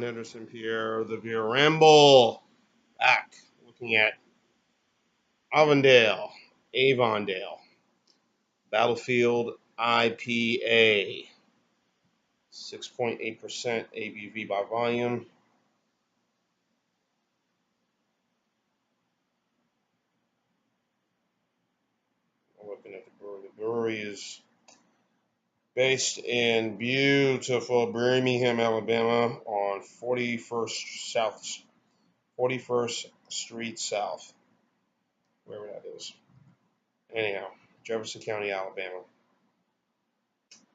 Henderson Pierre, the Beer Ramble. Back looking at Avondale Battlefield IPA. 6.8% ABV by volume. I'm looking at the brewery. The brewery is based in beautiful Birmingham, Alabama, on 41st Street South, wherever that is. Anyhow, Jefferson County, Alabama.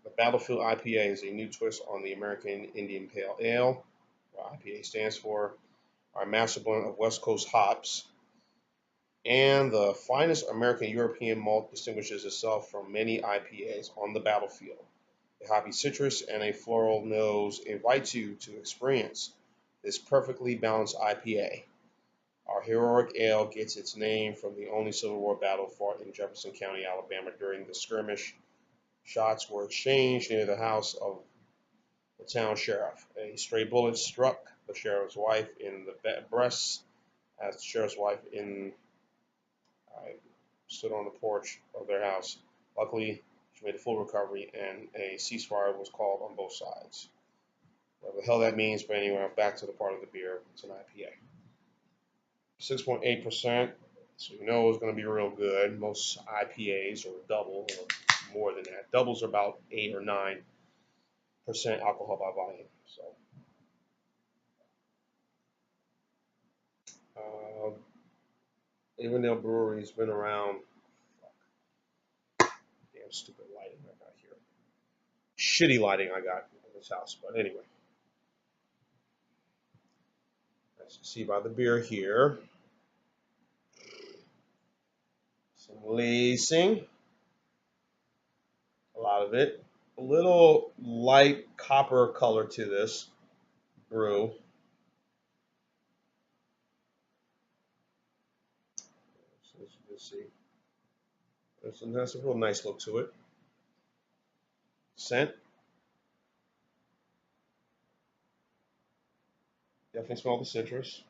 The Battlefield IPA is a new twist on the American Indian Pale Ale, what IPA stands for, our master blend of West Coast hops, and the finest American European malt distinguishes itself from many IPAs on the battlefield. A hoppy citrus and a floral nose invite you to experience this perfectly balanced IPA. Our heroic ale gets its name from the only Civil War battle fought in Jefferson County, Alabama during the skirmish. Shots were exchanged near the house of the town sheriff. A stray bullet struck the sheriff's wife in the breast as the sheriff's wife stood on the porch of their house. Luckily, she made a full recovery and a ceasefire was called on both sides. Whatever the hell that means, but anyway, back to the part of the beer. It's an IPA. 6.8%, so you know it's going to be real good. Most IPAs are double or more than that. Doubles are about 8 or 9% alcohol by volume. So, Avondale Brewery's been around. Damn stupid lighting I got here. Shitty lighting I got in this house, but anyway. As you see by the beer here, some lacing, a lot of it. A little light copper color to this brew. So as you can see, there's a real nice look to it. Scent. Definitely smell the citrus.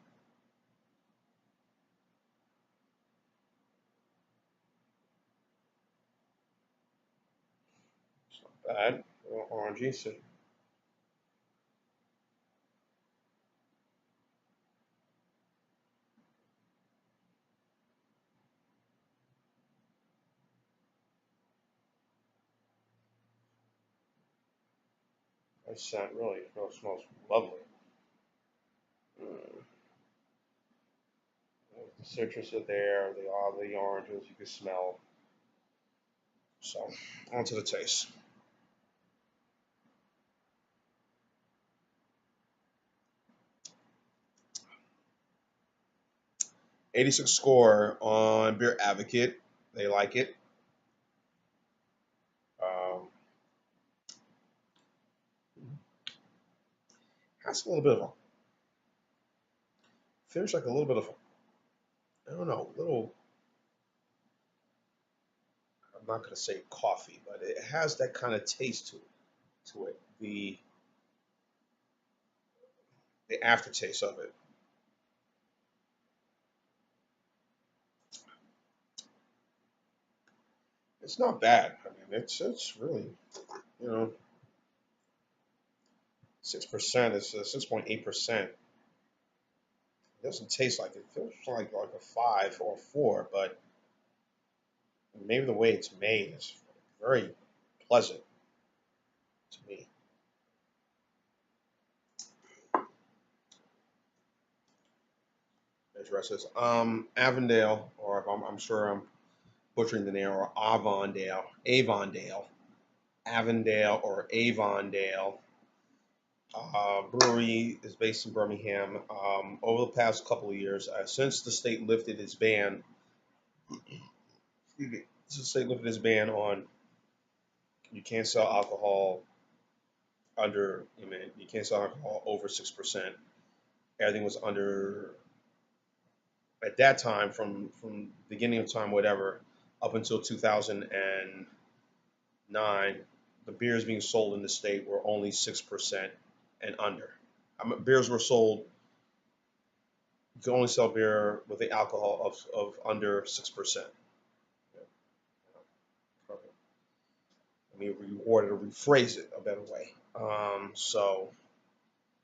It's not bad. A little orangey. So nice scent. Really, it smells lovely. Mm. The citrus are there. The oranges you can smell. So, on to the taste. 86 score on Beer Advocate. They like it. Um, has a little bit of a finish, like a little bit of, I don't know, little. I'm not going to say coffee, but it has that kind of taste to it. The aftertaste of it. It's not bad. I mean, it's really, you know, 6%. It's 6.8%. It doesn't taste like it. It feels like a 5 or 4, but maybe the way it's made is very pleasant to me. There's the rest of this. Avondale, or I'm sure I'm butchering the name, or Avondale, or Avondale. Brewery is based in Birmingham. Over the past couple of years, since the state lifted its ban, since the state lifted its ban on you can't sell alcohol you can't sell alcohol over 6%. Everything was under at that time from beginning of time whatever up until 2009. The beers being sold in the state were only 6% and under. beers were sold. You can only sell beer with the alcohol of under 6%. Let me reword it or rephrase it a better way. So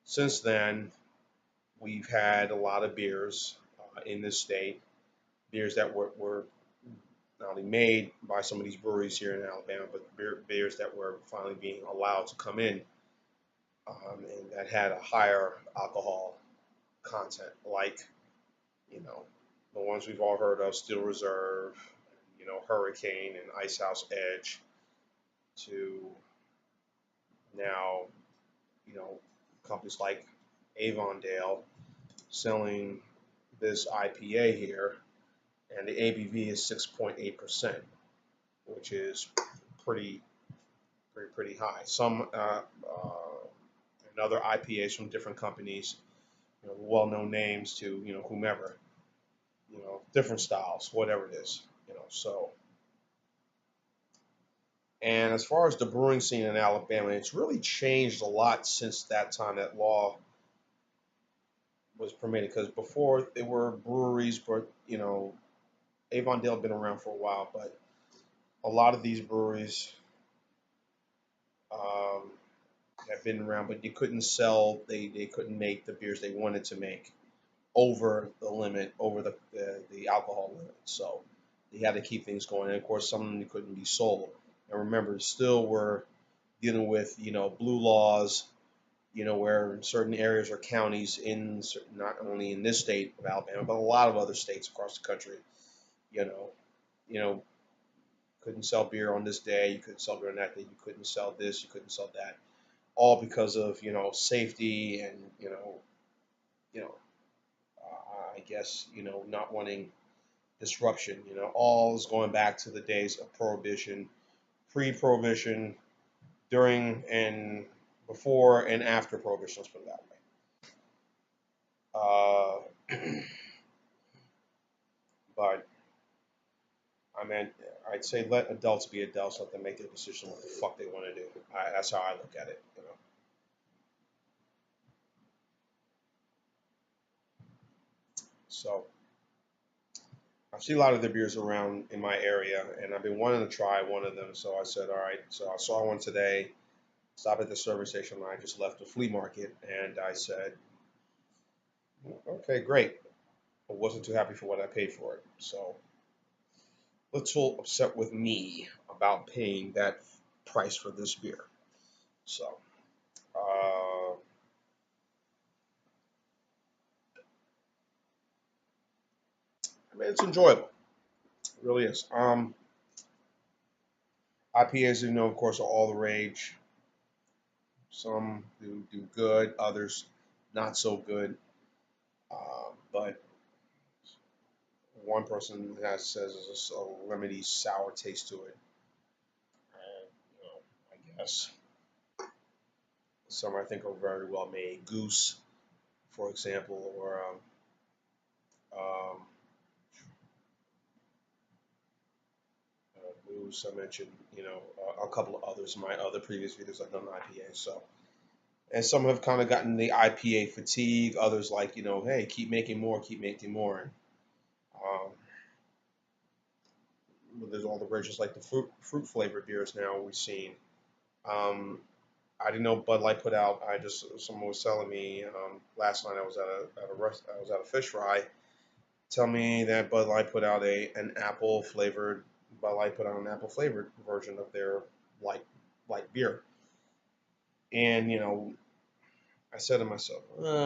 since then, we've had a lot of beers in this state, beers that were not only made by some of these breweries here in Alabama, but beers that were finally being allowed to come in and that had a higher alcohol content, like, you know, the ones we've all heard of, Steel Reserve, Hurricane and Icehouse Edge, to now, companies like Avondale selling this IPA here, and the ABV is 6.8%, which is pretty, pretty high. Some and other IPAs from different companies, well-known names to whomever, different styles, whatever it is, So, and as far as the brewing scene in Alabama, it's really changed a lot since that time that law was permitted. Because before there were breweries, but Avondale had been around for a while, but a lot of these breweries um, have been around, but they couldn't sell, they couldn't make the beers they wanted to make over the limit, over the alcohol limit. So they had to keep things going. And of course, some of them couldn't be sold. And remember, still we're dealing with, blue laws, where in certain areas or counties not only in this state of Alabama, but a lot of other states across the country, you know, you know, couldn't sell beer on this day, you couldn't sell beer on that day, you couldn't sell this, you couldn't sell that, all because of, safety and, you know, I guess, not wanting disruption, all is going back to the days of prohibition, pre-prohibition, during and before and after prohibition, let's put it that way. But I mean, I'd say let adults be adults, let them make their decision what the fuck they want to do. That's how I look at it. So I see a lot of the beers around in my area, and I've been wanting to try one of them. So I said, all right. So I saw one today. Stopped at the service station. I just left the flea market, and I said, okay, great. I wasn't too happy for what I paid for it. So little upset with me about paying that price for this beer. So, I mean, it's enjoyable. It really is. IPAs, of course, are all the rage. Some do good, others not so good. But one person says there's a lemony sour taste to it. And, I guess some I think are very well made. Goose, for example, or um, Goose. I mentioned, a couple of others in my other previous videos I've done IPA. So, and some have kind of gotten the IPA fatigue. Others like, hey, keep making more, keep making more. And, there's all the ranges like the fruit flavored beers now we've seen. Um, I didn't know Bud Light put out. Someone was telling me last night. I was I was at a fish fry. Tell me that Bud Light put out an apple flavored. Bud Light put out an apple flavored version of their light beer. And I said to myself, really,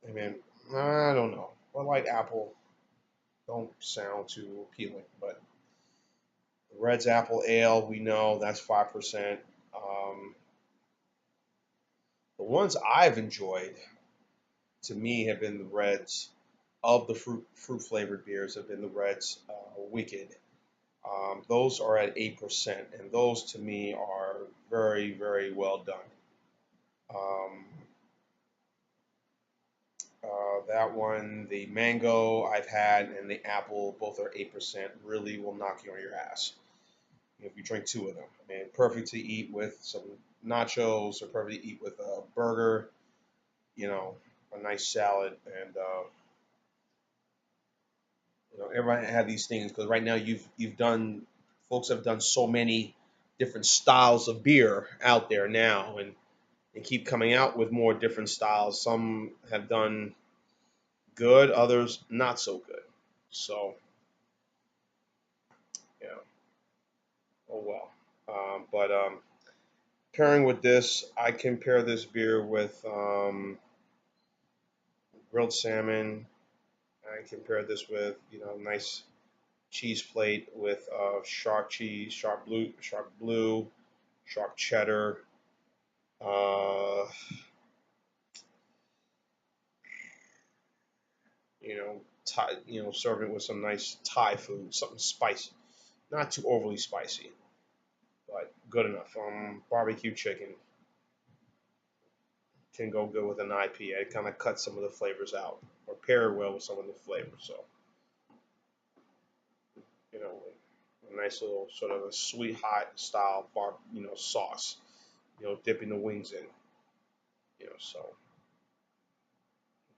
I mean, I don't know. Bud Light apple don't sound too appealing, but Red's Apple Ale, we know that's 5%. The ones I've enjoyed, to me, have been the Reds. Of the fruit flavored beers, have been the Reds Wicked. Those are at 8%, and those to me are very, very well done. Um, that one, the mango I've had, and the apple, both are 8%. Really will knock you on your ass if you drink two of them. I mean, perfect to eat with some nachos. They're perfect to eat with a burger, you know, a nice salad, and everybody had these things because right now you've done, folks have done so many different styles of beer out there now, and keep coming out with more different styles. Some have done good, others not so good. So yeah, oh well. But pairing with this, I can pair this beer with grilled salmon. I can pair this with nice cheese plate with shark cheese, shark cheddar. Uh, serving it with some nice Thai food, something spicy, not too overly spicy, but good enough. Barbecue chicken can go good with an IPA. It kind of cuts some of the flavors out, or pair well with some of the flavors. So, you know, a nice little sort of a sweet hot style sauce. Dipping the wings in. So,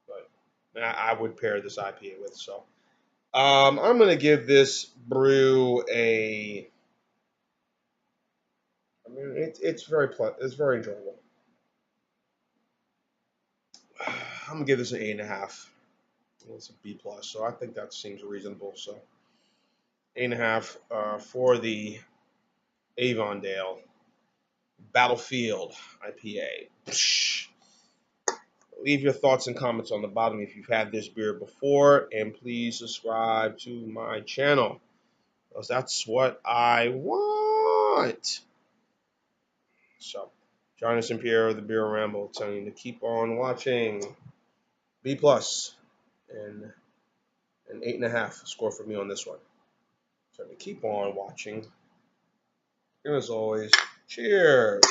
but I would pair this IPA with. So, I'm gonna give this brew a. I mean, it's very it's very enjoyable. I'm gonna give this an 8.5. It's a B plus, so I think that seems reasonable. So 8.5 for the Avondale Battlefield IPA. Leave your thoughts and comments on the bottom if you've had this beer before, and please subscribe to my channel, because that's what I want. So, Jonas and Pierre, the Beer Ramble, telling you to keep on watching. B plus and an 8.5 score for me on this one. So to keep on watching. And as always, cheers.